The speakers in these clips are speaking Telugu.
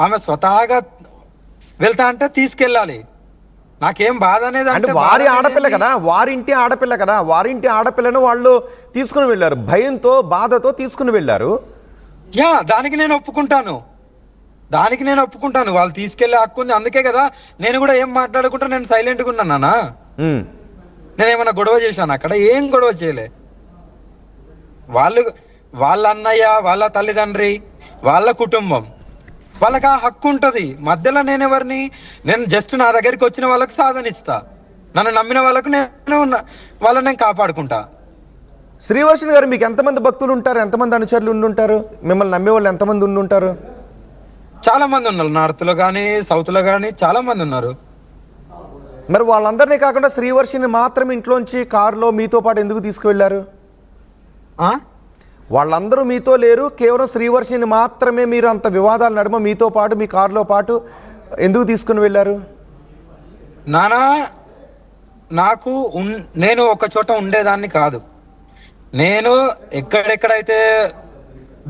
ఆమె స్వతహాగా వెళ్తా అంటే తీసుకెళ్ళాలి. నాకేం బాధ అనేది అంటే వారి ఆడపిల్ల కదా, వారింటి ఆడపిల్ల కదా, వారింటి ఆడపిల్లను వాళ్ళు తీసుకుని వెళ్ళారు, భయంతో బాధతో తీసుకుని వెళ్ళారు. దానికి నేను ఒప్పుకుంటాను, వాళ్ళు తీసుకెళ్లే హక్కు ఉంది. అందుకే కదా నేను కూడా ఏం మాట్లాడుకుంటా నేను సైలెంట్గా ఉన్నానా. నేనేమన్నా గొడవ చేశాను అక్కడ? ఏం గొడవ చేయలే. వాళ్ళ అన్నయ్య, వాళ్ళ తల్లిదండ్రి, వాళ్ళ కుటుంబం, వాళ్ళకి ఆ హక్కు ఉంటుంది. మధ్యలో నేను జస్ట్ నా దగ్గరికి వచ్చిన వాళ్ళకి సాధనిస్తా, నన్ను నమ్మిన వాళ్ళకు వాళ్ళని నేను కాపాడుకుంటా. శ్రీవర్షిణి గారు, మీకు ఎంతమంది భక్తులు ఉంటారు, ఎంతమంది అనుచరులు ఉండుంటారు, మిమ్మల్ని నమ్మే వాళ్ళు ఎంతమంది ఉండుంటారు? చాలా మంది ఉన్నారు, నార్త్ లో కానీ సౌత్ లో కానీ చాలా మంది ఉన్నారు. మరి వాళ్ళందరినీ కాకుండా శ్రీవర్షిని మాత్రం ఇంట్లోంచి కారులో మీతో పాటు ఎందుకు తీసుకువెళ్ళారు? వాళ్ళందరూ మీతో లేరు, కేవలం శ్రీవర్షిని మాత్రమే మీరు అంత వివాదాల నడుమ మీతో పాటు మీ కారులో పాటు ఎందుకు తీసుకుని వెళ్ళారు? నేను ఒక చోట ఉండేదాన్ని కాదు. నేను ఎక్కడెక్కడైతే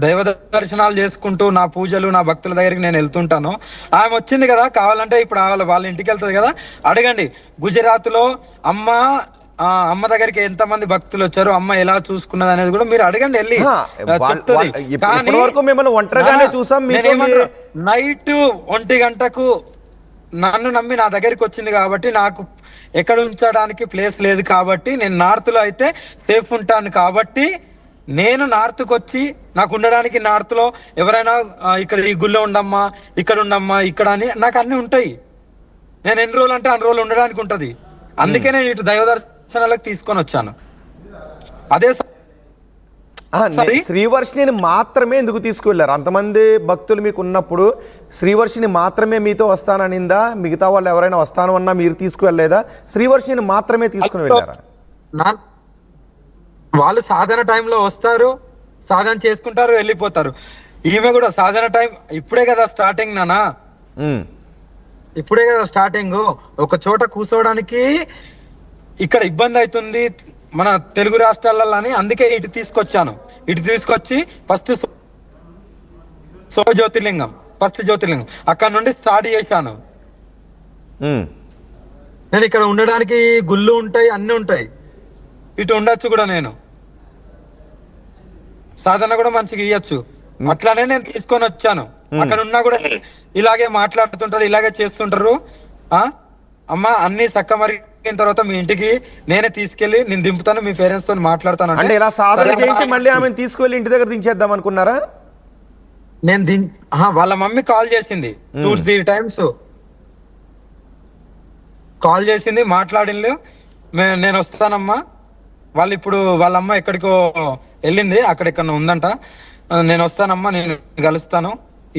దైవ దర్శనాలు చేసుకుంటూ నా పూజలు నా భక్తుల దగ్గరికి నేను వెళ్తుంటాను. ఆమె వచ్చింది కదా, కావాలంటే ఇప్పుడు వాళ్ళ ఇంటికి వెళ్తుంది కదా, అడగండి. గుజరాత్ లో అమ్మ దగ్గరికి ఎంతమంది భక్తులు వచ్చారు, అమ్మ ఎలా చూసుకున్నది అనేది కూడా మీరు అడగండి వెళ్ళి. నైట్ 1 గంటకు నన్ను నమ్మి నా దగ్గరికి వచ్చింది కాబట్టి నాకు ఎక్కడ ఉంచడానికి ప్లేస్ లేదు కాబట్టి నేను నార్త్ లో అయితే సేఫ్ ఉంటాను కాబట్టి నేను నార్త్కి వచ్చి నాకు ఉండడానికి నార్త్ లో ఎవరైనా ఇక్కడ ఈ గుళ్ళో ఉండమ్మా, ఇక్కడ ఉండమ్మా, ఇక్కడ అని నాకు అన్ని ఉంటాయి. నేను ఎన్ని రోజులు అంటే అన్ని రోజులు ఉండడానికి ఉంటది. అందుకే నేను ఇటు దైవ దర్శనాలకు తీసుకొని వచ్చాను. అదే శ్రీవర్షిని మాత్రమే ఎందుకు తీసుకువెళ్ళారు? అంతమంది భక్తులు మీకు ఉన్నప్పుడు శ్రీవర్షిని మాత్రమే మీతో వస్తాననిందా? మిగతా వాళ్ళు ఎవరైనా వస్తాను అన్నా మీరు తీసుకువెళ్ళలేదా? శ్రీవర్షిని మాత్రమే తీసుకుని వెళ్ళారా? వాళ్ళు సాధన టైంలో వస్తారు, సాధన చేసుకుంటారు, వెళ్ళిపోతారు. ఈమె కూడా సాధన టైం ఇప్పుడే కదా స్టార్టింగ్ నానా, ఇప్పుడే కదా స్టార్టింగ్. ఒక చోట కూర్చోవడానికి ఇక్కడ ఇబ్బంది అవుతుంది మన తెలుగు రాష్ట్రాలలో అని అందుకే ఇటు తీసుకొచ్చాను. ఇటు తీసుకొచ్చి ఫస్ట్ జ్యోతిర్లింగం అక్కడ నుండి స్టార్ట్ చేశాను. నేను ఇక్కడ ఉండడానికి గుళ్ళు ఉంటాయి, అన్ని ఉంటాయి, ఇటు ఉండొచ్చు కూడా, నేను సాధన కూడా మంచిగా ఇయ్యచ్చు. అట్లానే నేను తీసుకొని వచ్చాను. అక్కడ ఉన్నా కూడా ఇలాగే మాట్లాడుతుంటారు, ఇలాగే చేస్తుంటారు. అమ్మ అన్ని చక్క మరిగిన తర్వాత మీ ఇంటికి నేనే తీసుకెళ్లి నేను దింపుతాను, మీ పేరెంట్స్ తో మాట్లాడతాను అంటే ఇలా సాధన చేయించి మళ్ళీ ఆమె తీసుకెళ్లి ఇంటి దగ్గర దించేద్దాం అనుకున్నారా? నేను వాళ్ళ మమ్మీ కాల్ చేసింది 2-3 టైమ్స్ కాల్ చేసింది, మాట్లాడింది. నేను వస్తానమ్మా, వాళ్ళు ఇప్పుడు వాళ్ళ అమ్మ ఎక్కడికో వెళ్ళింది, అక్కడెక్కడ ఉందంట, నేను వస్తానమ్మా, నేను కలుస్తాను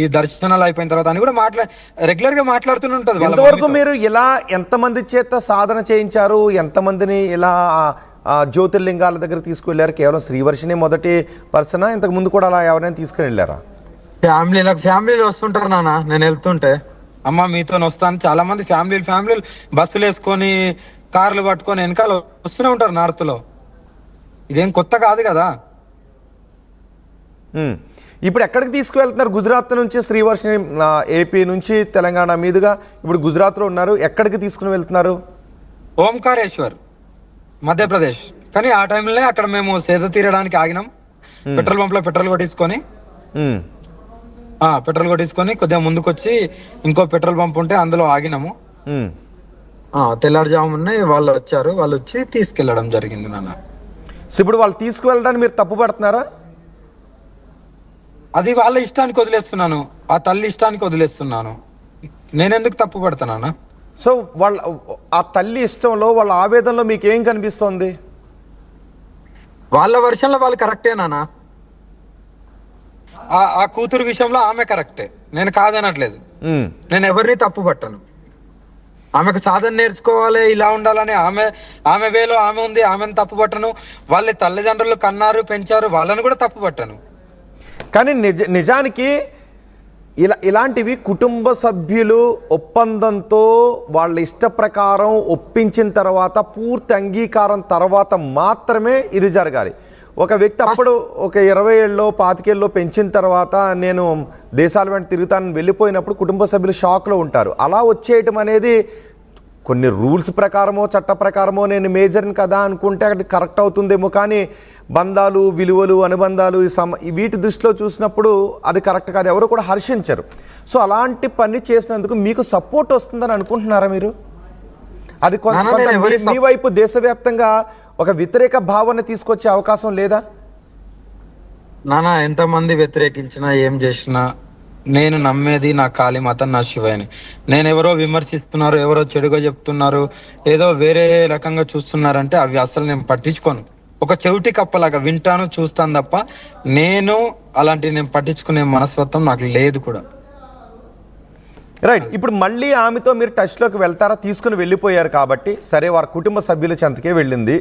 ఈ దర్శనాలు అయిపోయిన తర్వాత అని కూడా రెగ్యులర్ గా మాట్లాడుతూనే ఉంటది. ఎంతవరకు మీరు ఇలా ఎంతమంది చేత సాధన చేయించారు, ఎంతమందిని ఇలా జ్యోతిర్లింగాల దగ్గర తీసుకువెళ్ళారు? కేవలం శ్రీవర్షిని మొదటి పర్సనా, ఇంతకు ముందు కూడా అలా ఎవరైనా తీసుకుని వెళ్ళారా? ఫ్యామిలీలు వస్తుంటారు నాన్న, నేను వెళ్తుంటే అమ్మ మీతో వస్తాను. చాలా మంది ఫ్యామిలీలు బస్సులు వేసుకొని కార్లు పట్టుకొని వెనకాల వస్తూనే ఉంటారు నార్త్ లో. ఇదేం కొత్త కాదు కదా. ఇప్పుడు ఎక్కడికి తీసుకువెళ్తున్నారు? గుజరాత్ నుంచి శ్రీవర్షిని ఏపీ నుంచి తెలంగాణ మీదుగా ఇప్పుడు గుజరాత్ లో ఉన్నారు, ఎక్కడికి తీసుకుని వెళ్తున్నారు? ఓంకారేశ్వర్, మధ్యప్రదేశ్. కానీ ఆ టైంలో అక్కడ మేము సేద తీరడానికి ఆగినాం. పెట్రోల్ పంప్ లో పెట్రోల్ కొట్టించుకొని కొద్దిగా ముందుకొచ్చి ఇంకో పెట్రోల్ పంప్ ఉంటే అందులో ఆగినాము. తెల్లారుజామునే వాళ్ళు వచ్చారు, వాళ్ళు వచ్చి తీసుకెళ్లడం జరిగింది నాన్న. ఇప్పుడు వాళ్ళు తీసుకువెళ్ళడానికి మీరు తప్పు పడుతున్నారా? అది వాళ్ళ ఇష్టానికి వదిలేస్తున్నాను, ఆ తల్లి ఇష్టానికి వదిలేస్తున్నాను. నేనెందుకు తప్పు పడతానా? సో ఆ తల్లి ఇష్టంలో, వాళ్ళ ఆవేదనలో మీకు ఏం కనిపిస్తోంది? వాళ్ళ వర్షంలో వాళ్ళు కరెక్టే నానా. ఆ కూతురు విషయంలో ఆమె కరెక్టే, నేను కాదనట్లేదు. నేను ఎవరిని తప్పు పట్టను. ఆమెకు సాధన నేర్చుకోవాలి, ఇలా ఉండాలని ఆమె వేలో ఆమె ఉంది, ఆమెను తప్పు పట్టను. వాళ్ళ తల్లిదండ్రులు కన్నారు, పెంచారు, వాళ్ళని కూడా తప్పు పట్టను. కానీ నిజానికి ఇలాంటివి కుటుంబ సభ్యులు ఒప్పందంతో వాళ్ళ ఇష్ట ప్రకారం ఒప్పించిన తర్వాత, పూర్తి అంగీకారం తర్వాత మాత్రమే ఇది జరగాలి. ఒక వ్యక్తి అప్పుడు ఒక 20 ఏళ్ళలో 25 ఏళ్ళలో పెంచిన తర్వాత నేను దేశాల వెంట తిరుగుతానని వెళ్ళిపోయినప్పుడు కుటుంబ సభ్యులు షాక్లో ఉంటారు. అలా వచ్చేయటం అనేది కొన్ని రూల్స్ ప్రకారమో చట్ట ప్రకారమో నేను మేజర్ని కదా అనుకుంటే అక్కడ కరెక్ట్ అవుతుందేమో, కానీ బంధాలు విలువలు అనుబంధాలు వీటి దృష్టిలో చూసినప్పుడు అది కరెక్ట్ కాదు, ఎవరు కూడా హర్షించరు. సో అలాంటి పని చేసినందుకు మీకు సపోర్ట్ వస్తుందని అనుకుంటున్నారా మీరు? అది కొంత మీ వైపు దేశవ్యాప్తంగా ఒక వ్యతిరేక భావన తీసుకొచ్చే అవకాశం లేదా? నానా ఎంతమంది వ్యతిరేకించినా ఏం చేసినా నేను నమ్మేది నా కాళీ మాత, నా శివయ్యని. నేను ఎవరో విమర్శిస్తున్నారు, ఎవరో చెడుగా చెప్తున్నారు, ఏదో వేరే రకంగా చూస్తున్నారంటే అవి అసలు నేను పట్టించుకోను. ఒక చెవిటి కప్పలాగా వింటాను, చూస్తాను తప్ప నేను అలాంటివి నేను పట్టించుకునే మనస్తత్వం నాకు లేదు కూడా. రైట్. ఇప్పుడు మళ్ళీ ఆమెతో మీరు టచ్లోకి వెళ్తారా? తీసుకుని వెళ్ళిపోయారు కాబట్టి సరే, వారి కుటుంబ సభ్యుల చెంతకే వెళ్ళింది.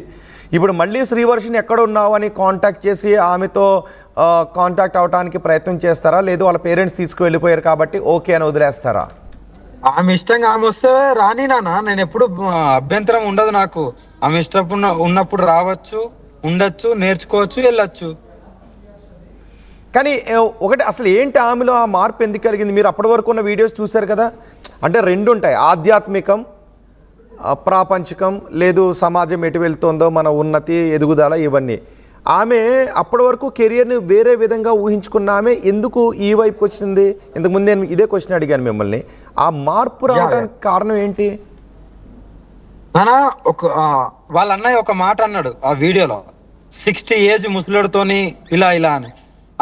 ఇప్పుడు మళ్ళీ శ్రీవర్షిని ఎక్కడ ఉన్నావు అని కాంటాక్ట్ చేసి ఆమెతో కాంటాక్ట్ అవడానికి ప్రయత్నం చేస్తారా? లేదు వాళ్ళ పేరెంట్స్ తీసుకువెళ్ళిపోయారు కాబట్టి ఓకే అని వదిలేస్తారా? ఆమె ఇష్టంగా ఆమె వస్తే రాని నాన్న, నేను ఎప్పుడు అభ్యంతరం ఉండదు నాకు. ఆమె ఇష్టం ఉన్నప్పుడు రావచ్చు, ఉండొచ్చు, నేర్చుకోవచ్చు, వెళ్ళొచ్చు. కానీ ఒకటి అసలు ఏంటి ఆమెలో ఆ మార్పు ఎందుకు కలిగింది? మీరు అప్పటి వరకు ఉన్న వీడియోస్ చూశారు కదా, అంటే రెండు ఉంటాయి, ఆధ్యాత్మికం, ప్రాపంచికం, లేదు సమాజం ఎటు వెళ్తుందో మన ఉన్నతి ఎదుగుదల ఇవన్నీ. ఆమె అప్పటి వరకు కెరియర్ని వేరే విధంగా ఊహించుకున్న ఆమె ఎందుకు ఈ వైపుకి వచ్చింది? ఇంతకుముందు నేను ఇదే క్వశ్చన్ అడిగాను మిమ్మల్ని. ఆ మార్పు రావడానికి కారణం ఏంటి? నానా వాళ్ళ అన్నయ్య ఒక మాట అన్నాడు ఆ వీడియోలో, 60 ఏజ్ ముసలుడితోని ఇలా ఇలా అని.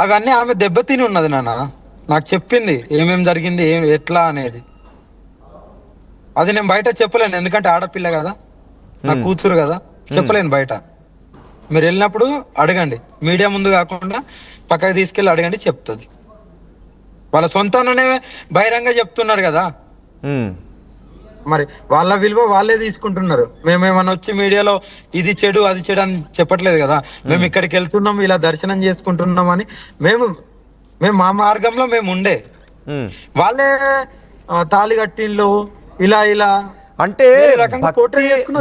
అవన్నీ ఆమె దెబ్బతిని ఉన్నది నాన్న, నాకు చెప్పింది ఏమేం జరిగింది ఎట్లా అనేది. అది నేను బయట చెప్పలేను, ఎందుకంటే ఆడపిల్ల కదా, నా కూతురు కదా, చెప్పలేను బయట. మీరు వెళ్ళినప్పుడు అడగండి, మీడియా ముందు కాకుండా పక్కకి తీసుకెళ్ళి అడగండి, చెప్తుంది. వాళ్ళ సొంతాననే బహిరంగ చెప్తున్నారు కదా, మరి వాళ్ళ విలువ వాళ్ళే తీసుకుంటున్నారు. మేమేమన్నా వచ్చి మీడియాలో ఇది చెడు అది చెడు అని చెప్పట్లేదు కదా. మేము ఇక్కడికి వెళ్తున్నాం, ఇలా దర్శనం చేసుకుంటున్నాం అని మేము మా మార్గంలో మేము ఉండే. వాళ్ళే తాళి కట్టిండ్లు ఇలా ఇలా అంటే రకంగా పోటీ చేసుకున్నారు.